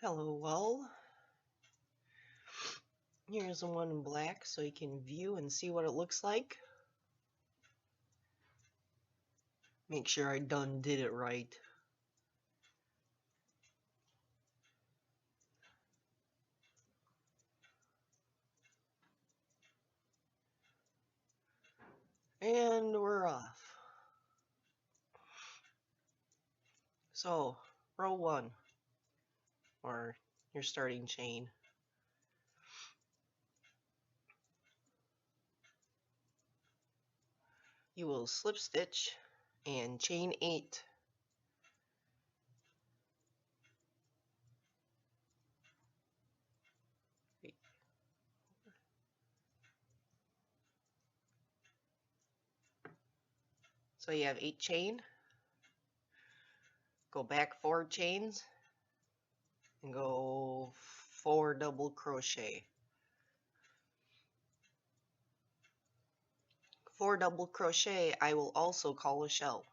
Hello, well, here's the one in black so you can view and see what it looks like. Make sure I did it right. And we're off. So, row 1, or your starting chain. You will slip stitch and chain 8. So you have 8 chain. Go back 4 chains and go 4 double crochet. 4 double crochet I will also call a shell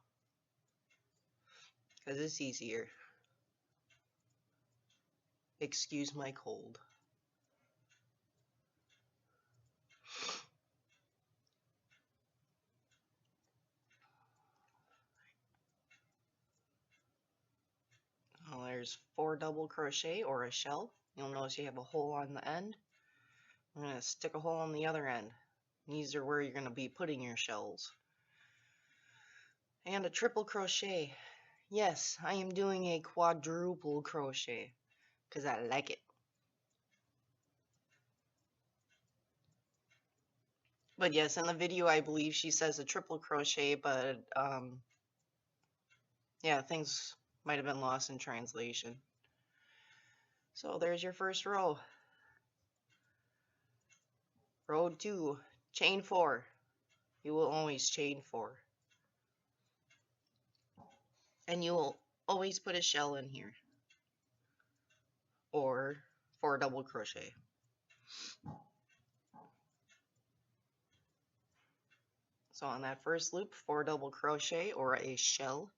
because it's easier. Excuse my cold. Well, there's 4 double crochet or a shell. You'll notice you have a hole on the end. I'm going to stick a hole on the other end. These are where you're going to be putting your shells. And a triple crochet. Yes, I am doing a quadruple crochet because I like it. But yes, in the video I believe she says a triple crochet, but yeah, things might have been lost in translation. So there's your first row. Row 2, chain 4. You will always chain 4. And you will always put a shell in here. Or 4 double crochet. So on that first loop, 4 double crochet or a shell.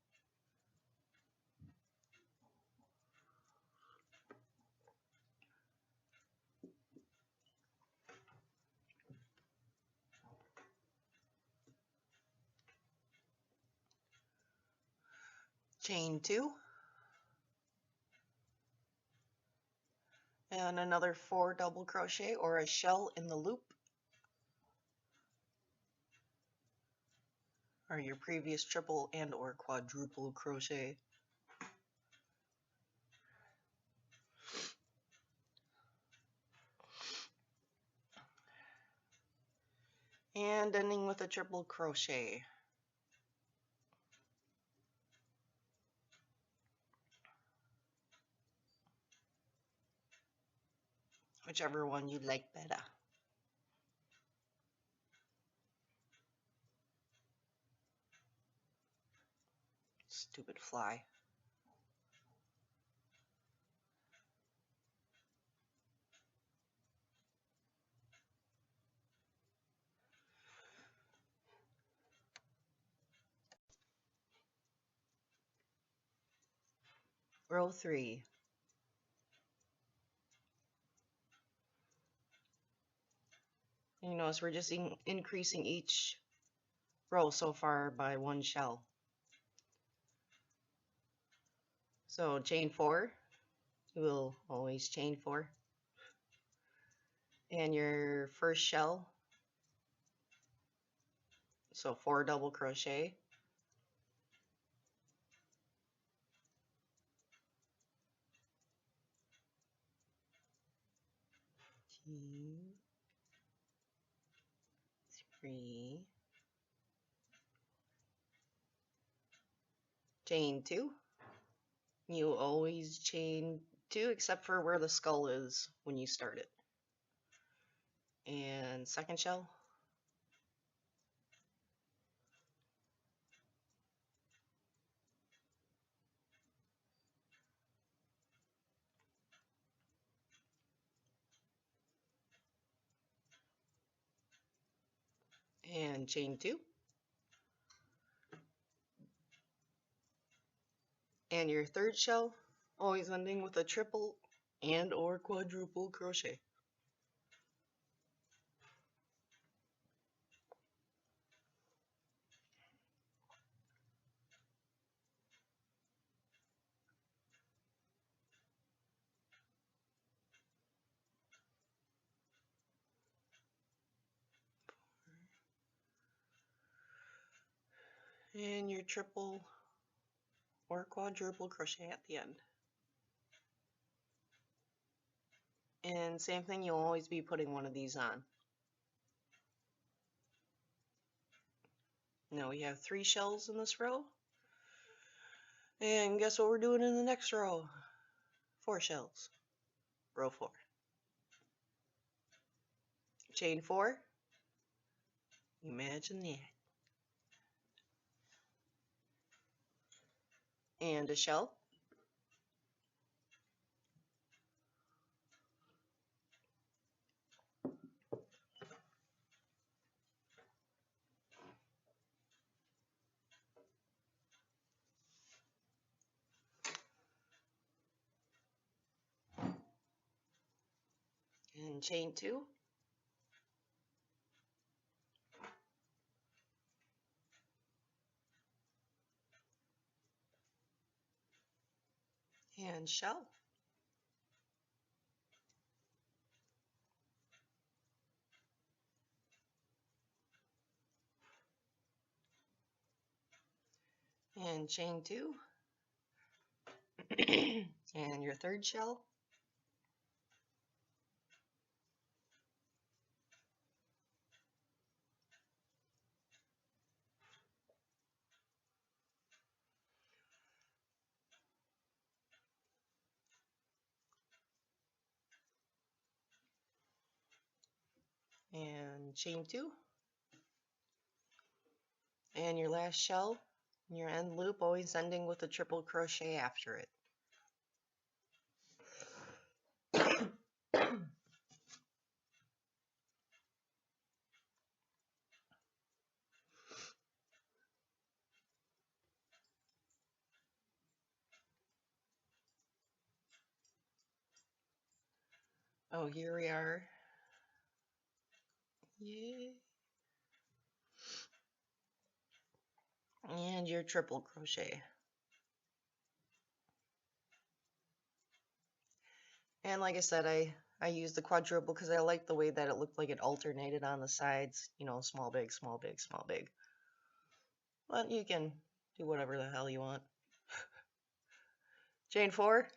Chain 2. And another 4 double crochet or a shell in the loop. Or your previous triple and or quadruple crochet. And ending with a triple crochet. Whichever one you like better. Stupid fly. Row 3. You notice we're just increasing each row so far by 1 shell. So chain 4, you will always chain 4. And your first shell, so 4 double crochet. Two, 3, chain 2. You always chain 2 except for where the skull is when you start it. And second shell. And chain 2. And your third shell, always ending with a triple and or quadruple crochet. And your triple or quadruple crochet at the end. And same thing, you'll always be putting one of these on. Now we have 3 shells in this row. And guess what we're doing in the next row? 4 shells. Row 4. Chain 4. Imagine that. And a shell. And chain 2. And shell. And chain 2. And your third shell. And chain 2. And your last shell, your end loop, always ending with a triple crochet after it. Oh, here we are. Yay. And your triple crochet. And like I said, I used the quadruple because I like the way that it looked like it alternated on the sides. You know, small, big, small, big, small, big. But you can do whatever the hell you want. Chain 4.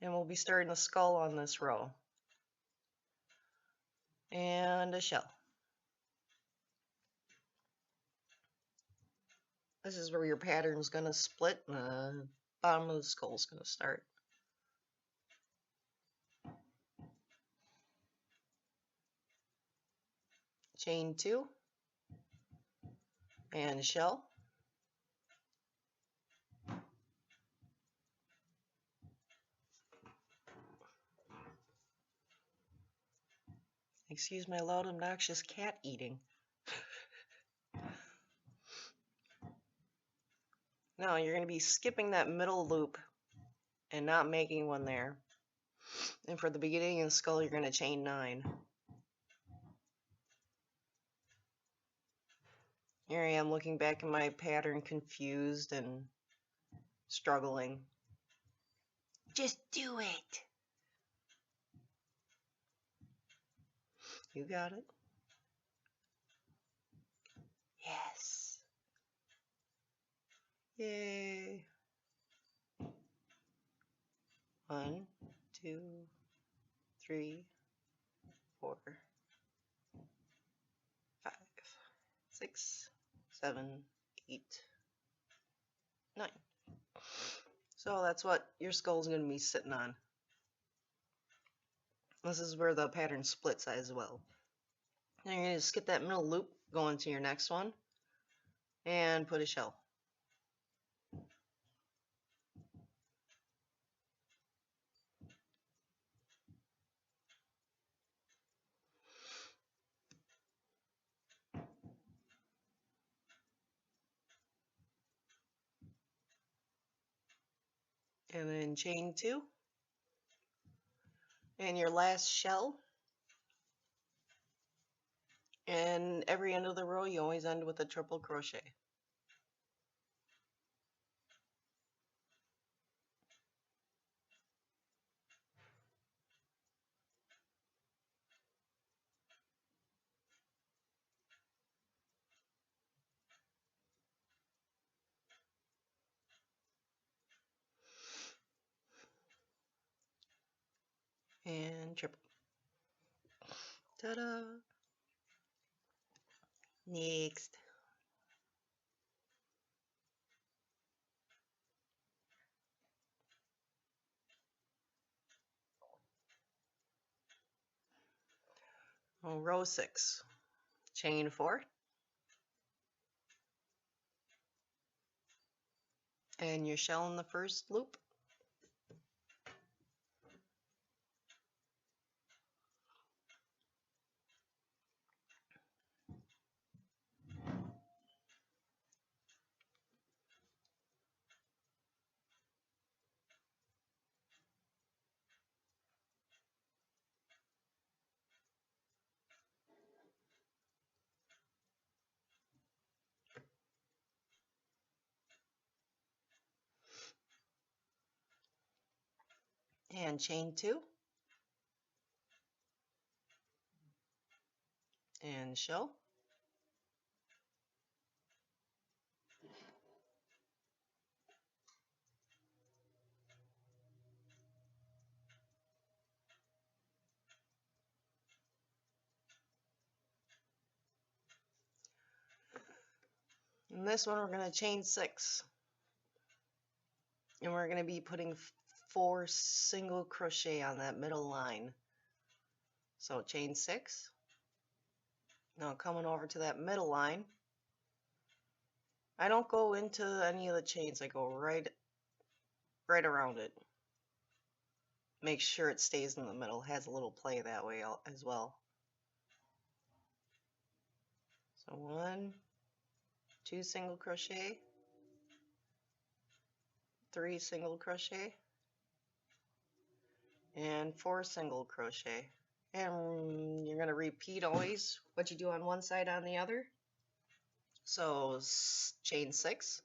And we'll be starting a skull on this row. And a shell. This is where your pattern's going to split and the bottom of the skull's going to start. Chain 2. And shell. Excuse my loud, obnoxious cat eating. Now you're going to be skipping that middle loop and not making one there. And for the beginning of the skull, you're going to chain 9. Here I am looking back at my pattern, confused and struggling. Just do it. You got it. Yes. Yay. 1, 2, 3, 4, 5, 6, 7, 8, 9. So that's what your skull's going to be sitting on. This is where the pattern splits as well. Now you're going to skip that middle loop, go into your next one, and put a shell. and then chain 2, and your last shell. And every end of the row you always end with a triple crochet. And triple. Ta-da! Next. Row 6. Chain 4. And your shell in the first loop. And chain 2. And shell. And this one we're going to chain 6. And we're going to be putting 4 single crochet on that middle line. So chain 6. Now coming over to that middle line, I don't go into any of the chains, I go right around it. Make sure it stays in the middle, has a little play that way as well. So 1, 2 single crochet, 3 single crochet, and 4 single crochet. And you're going to repeat always what you do on one side on the other. So chain 6,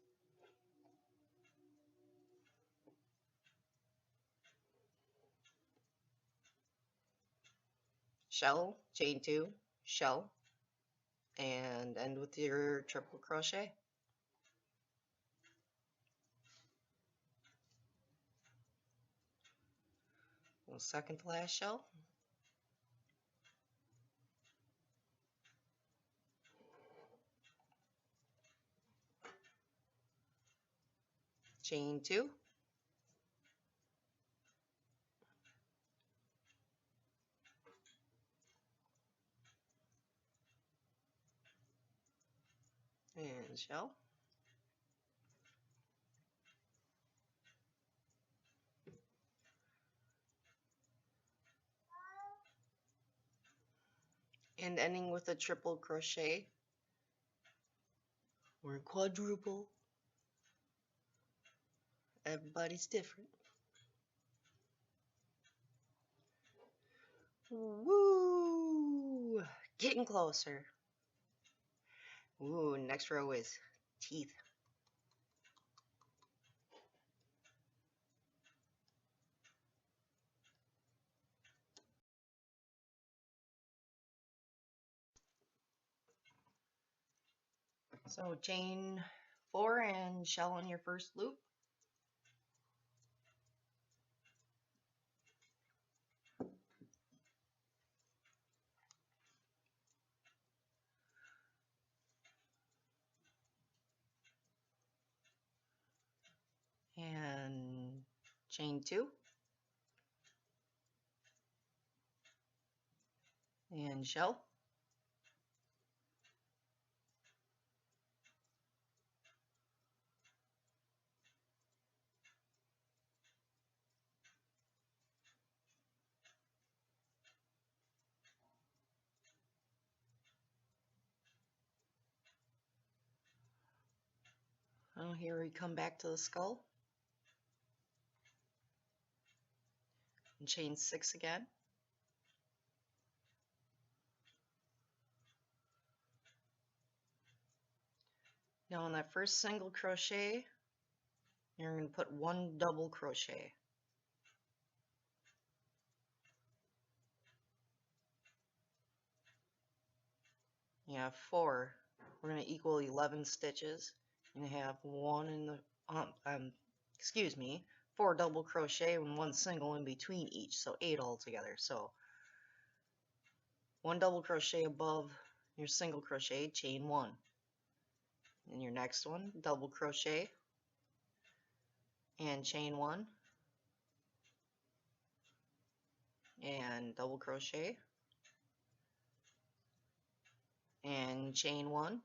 shell, chain 2, shell, and end with your triple crochet. Second to last shell, chain 2, and shell, and ending with a triple crochet or quadruple. Everybody's different. Woo! Getting closer. Ooh, next row is teeth. So chain 4 and shell in your first loop. And chain 2. And shell. Oh, here we come back to the skull. and chain 6 again. Now on that first single crochet, you're going to put 1 double crochet. You have 4. We're going to equal 11 stitches. You have 1 in the, 4 double crochet and 1 single in between each, so 8 altogether. So 1 double crochet above your single crochet, chain 1. In your next one, double crochet and chain 1 and double crochet and chain 1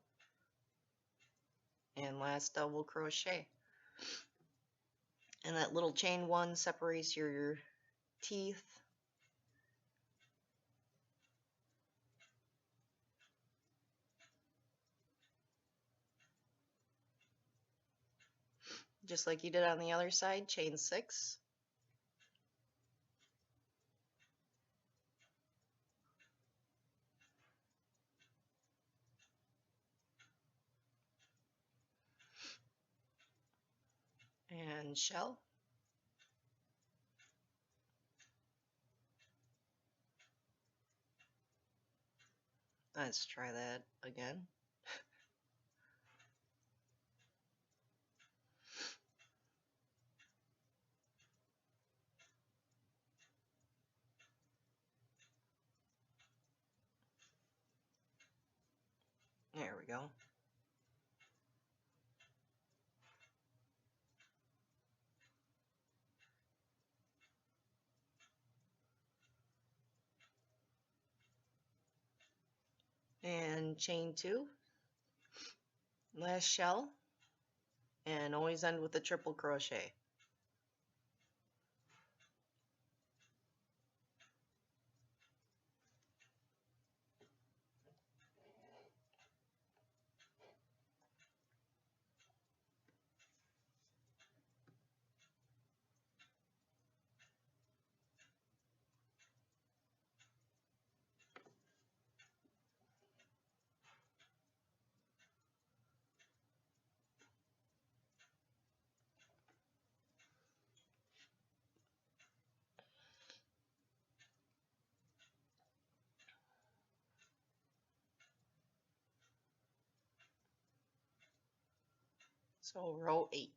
and last double crochet. And that little chain 1 separates your teeth. Just like you did on the other side, chain 6. And shell. Let's try that again. There we go. And chain 2, last shell, and always end with a triple crochet. So row 8.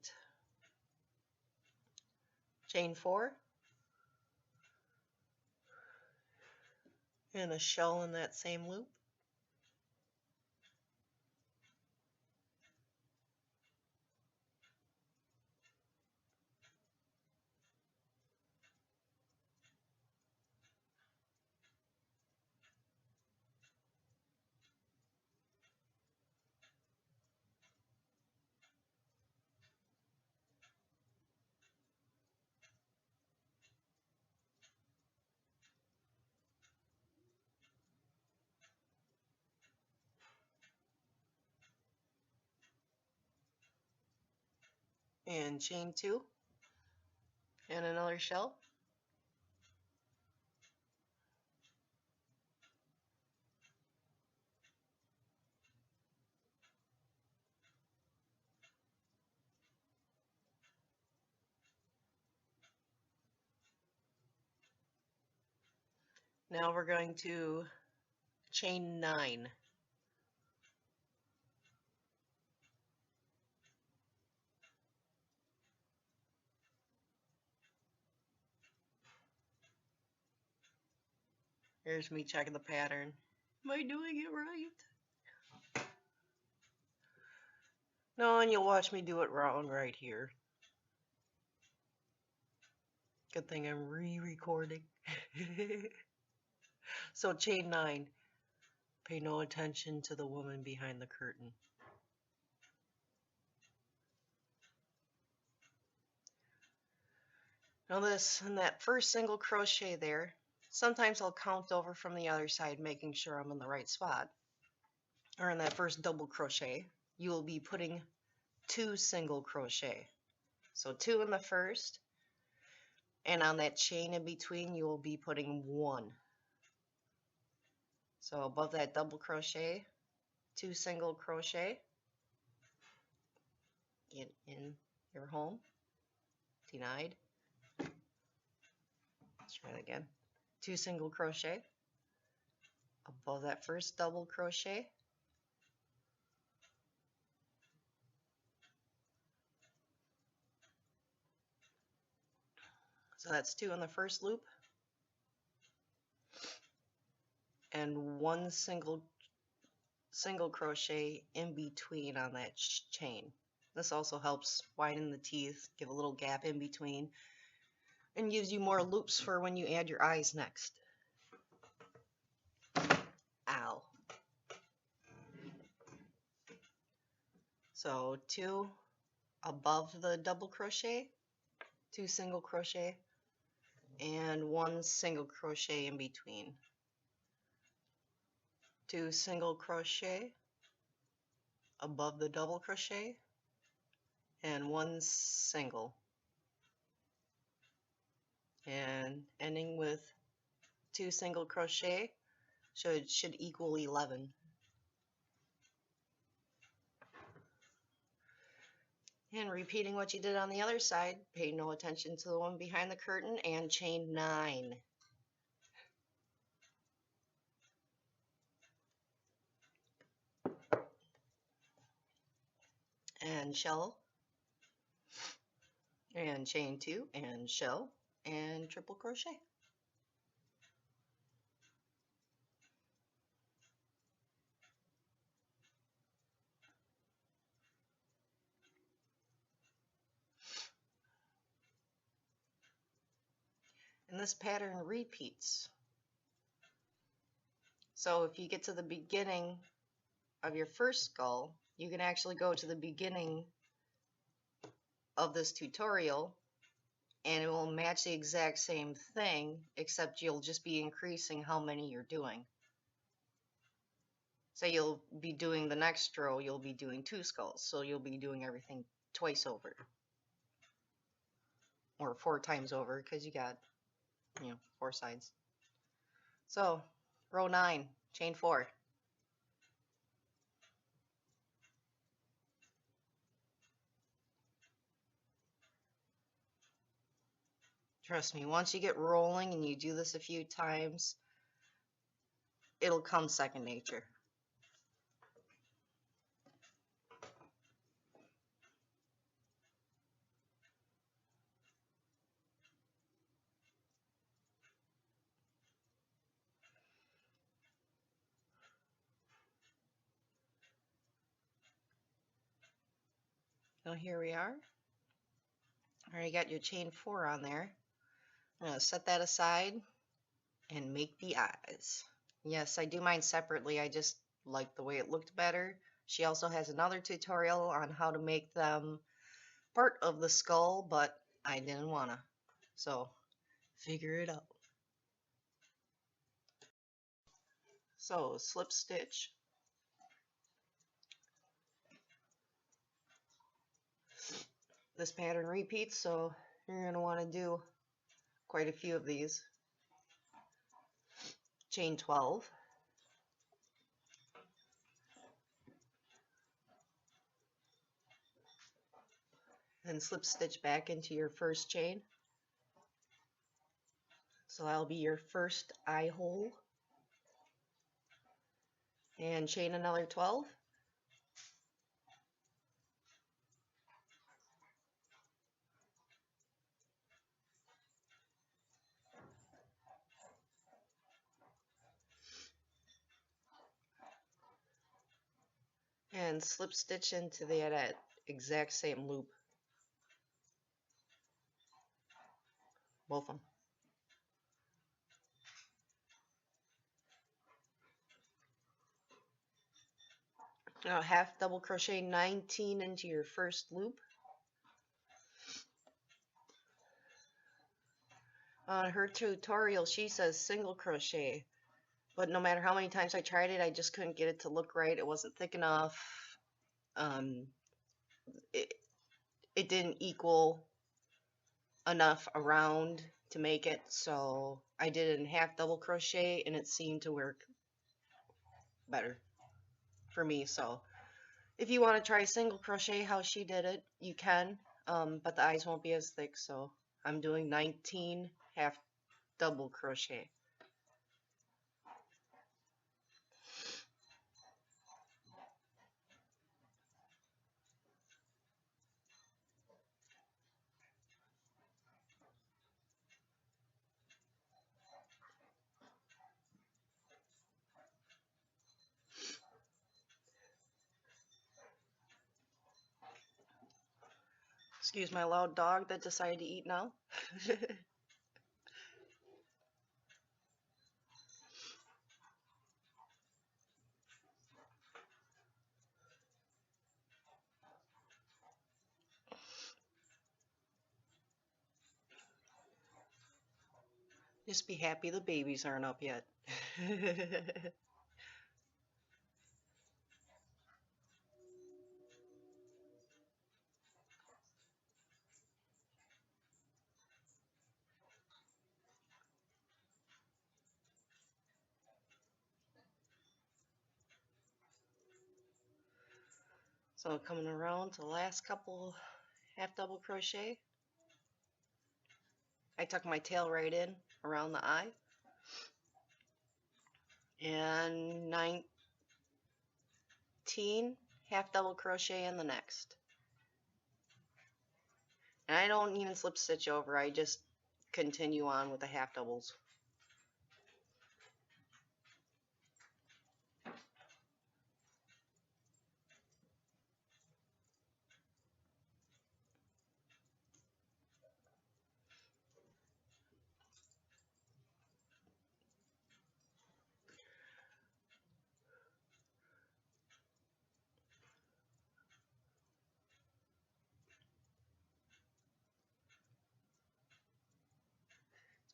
Chain 4 and a shell in that same loop. And chain 2 and another shell. Now we're going to chain 9. Here's me checking the pattern. Am I doing it right? No, and you'll watch me do it wrong right here. Good thing I'm re-recording. So chain 9. Pay no attention to the woman behind the curtain. Now this, in that first single crochet there, sometimes I'll count over from the other side, making sure I'm in the right spot. Or in that first double crochet, you will be putting 2 single crochet. So 2 in the first, And on that chain in between, you will be putting 1. So above that double crochet, 2 single crochet, get in your home, denied. Let's try that again. 2 single crochet, above that first double crochet, so that's 2 in the first loop, and 1 single crochet in between on that chain. This also helps widen the teeth, give a little gap in between, and gives you more loops for when you add your eyes next. Ow. So 2 above the double crochet, 2 single crochet, and 1 single crochet in between. 2 single crochet above the double crochet, and 1 single, and ending with 2 single crochet should equal 11. And repeating what you did on the other side, pay no attention to the one behind the curtain, and chain 9. And shell, and chain 2, and shell, and triple crochet. And this pattern repeats. So if you get to the beginning of your first skull, you can actually go to the beginning of this tutorial and it will match the exact same thing, except you'll just be increasing how many you're doing. So you'll be doing the next row, you'll be doing 2 skulls, so you'll be doing everything twice over. Or 4 times over, because you got, 4 sides. So, row 9, chain 4. Trust me, once you get rolling and you do this a few times, it'll come second nature. So here we are. Already got your chain 4 on there. I'm going to set that aside and make the eyes. Yes, I do mine separately. I just like the way it looked better. She also has another tutorial on how to make them part of the skull, but I didn't want to. So, figure it out. So, slip stitch. This pattern repeats, so you're going to want to do quite a few of these. Chain 12. Then slip stitch back into your first chain. So that'll be your first eye hole. And chain another 12. And slip stitch into that exact same loop. Both of them. Now half double crochet 19 into your first loop. On her tutorial she says single crochet, but no matter how many times I tried it, I just couldn't get it to look right. It wasn't thick enough. It didn't equal enough around to make it, so I did it in half double crochet and it seemed to work better for me. So if you want to try single crochet how she did it, you can, but the eyes won't be as thick, so I'm doing 19 half double crochet. Excuse my loud dog that decided to eat now. Just be happy the babies aren't up yet. So coming around to the last couple half double crochet, I tuck my tail right in around the eye, and 19 half double crochet in the next. And I don't even slip stitch over, I just continue on with the half doubles.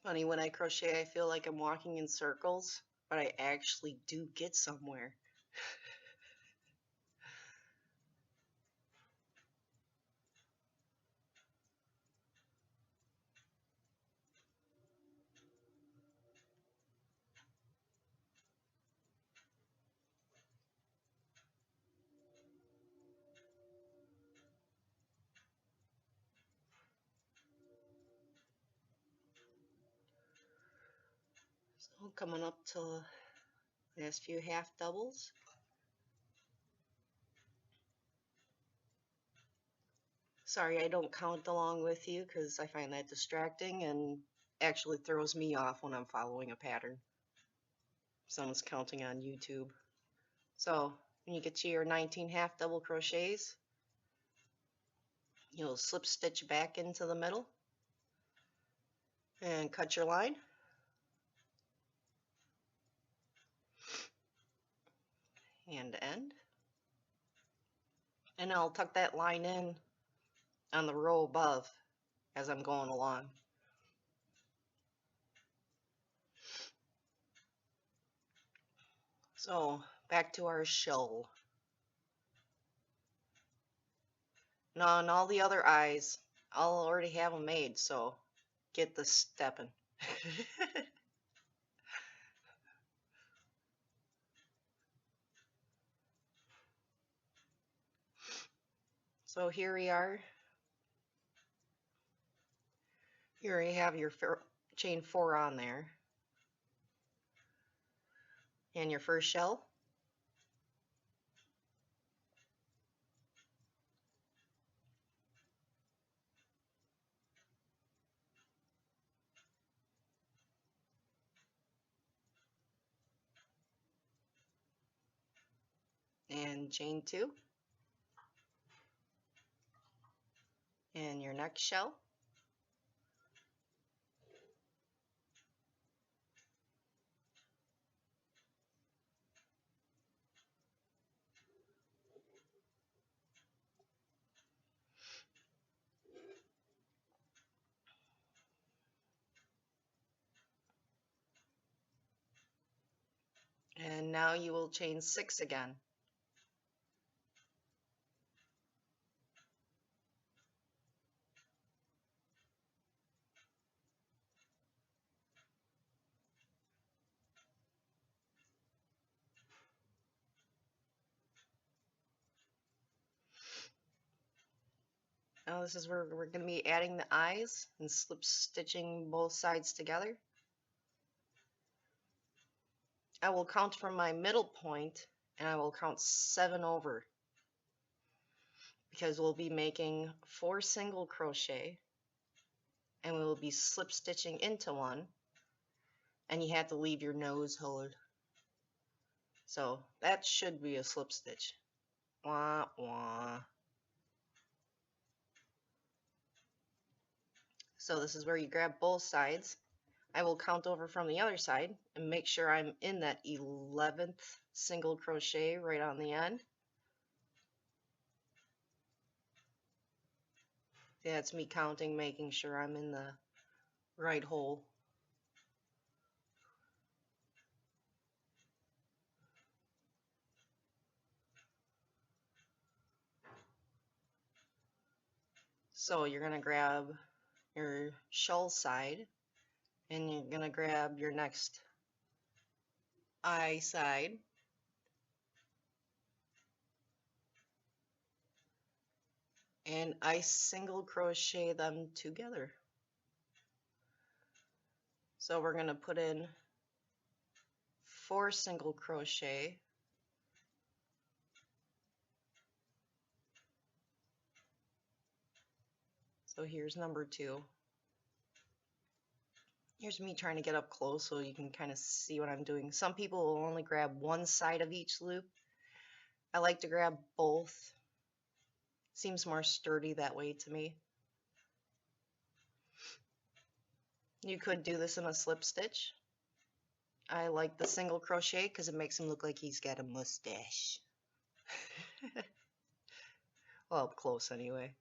Funny, when I crochet I feel like I'm walking in circles, but I actually do get somewhere. So coming up to the last few half doubles. Sorry I don't count along with you because I find that distracting and actually throws me off when I'm following a pattern. Someone's counting on YouTube. So when you get to your 19 half double crochets, you'll slip stitch back into the middle and cut your line. Hand to end. And I'll tuck that line in on the row above as I'm going along. So back to our shawl. Now on all the other eyes, I'll already have them made, so get the stepping. So here we are. You already have your chain 4 on there. And your first shell. And chain 2. And your next shell. And now you will chain 6 again. Now this is where we're going to be adding the eyes and slip stitching both sides together. I will count from my middle point and I will count 7 over, because we'll be making 4 single crochet and we will be slip stitching into one, and you have to leave your nose hold. So that should be a slip stitch. Wah, wah. So this is where you grab both sides. I will count over from the other side and make sure I'm in that 11th single crochet right on the end. That's me counting, making sure I'm in the right hole. So you're going to grab your shawl side and you're going to grab your next eye side, and I single crochet them together. So we're going to put in 4 single crochet, so here's number 2. Here's me trying to get up close so you can kind of see what I'm doing. Some people will only grab one side of each loop. I like to grab both. Seems more sturdy that way to me. You could do this in a slip stitch. I like the single crochet because it makes him look like he's got a mustache. Well, up close anyway.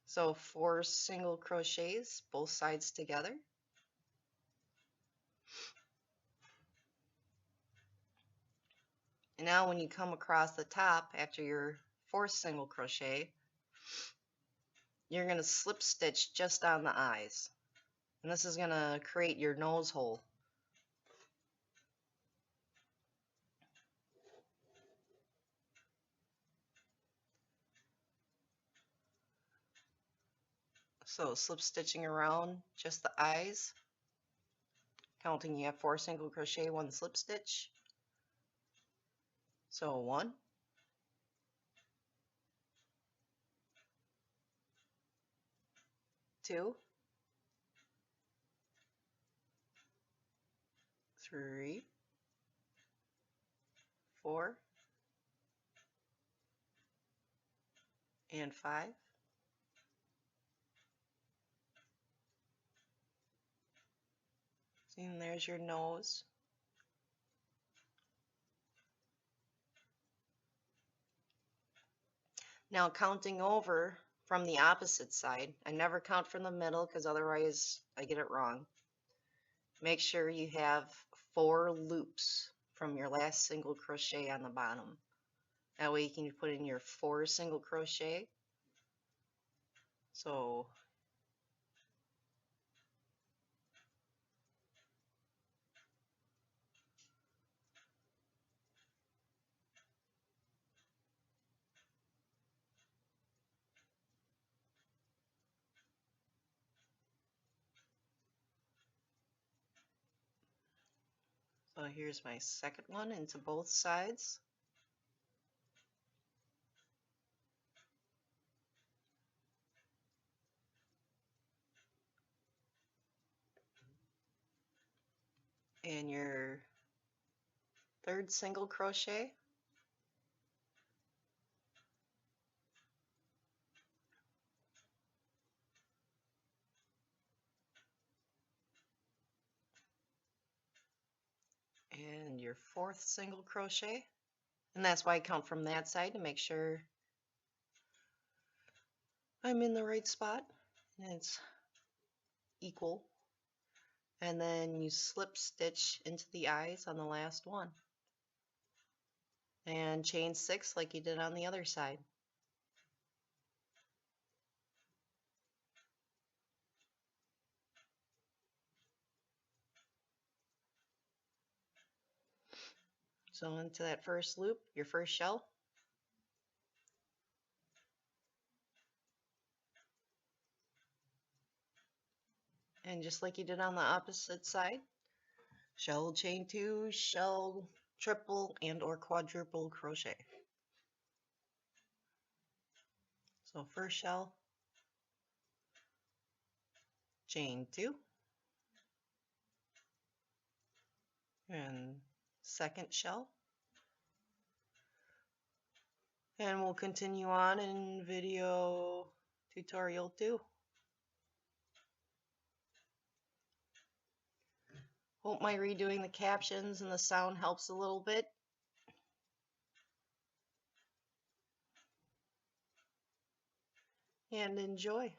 So 4 single crochets, both sides together. And now when you come across the top after your 4th single crochet, you're going to slip stitch just on the eyes. And this is going to create your nose hole. So slip stitching around just the eyes, counting you have 4 single crochet, 1 slip stitch. So 1, 2, 3, 4, and 5. And there's your nose. Now counting over from the opposite side, I never count from the middle because otherwise I get it wrong. Make sure you have 4 loops from your last single crochet on the bottom. That way you can put in your 4 single crochet. So here's my second one into both sides. And your 3rd single crochet. And your 4th single crochet. And that's why I count from that side, to make sure I'm in the right spot and it's equal. And then you slip stitch into the eyes on the last one. And chain 6 like you did on the other side. So into that first loop, your first shell, And just like you did on the opposite side, shell, chain 2, shell, triple and or quadruple crochet. So first shell, chain 2, and second shell, and we'll continue on in video tutorial 2. Hope my redoing the captions and the sound helps a little bit. And enjoy.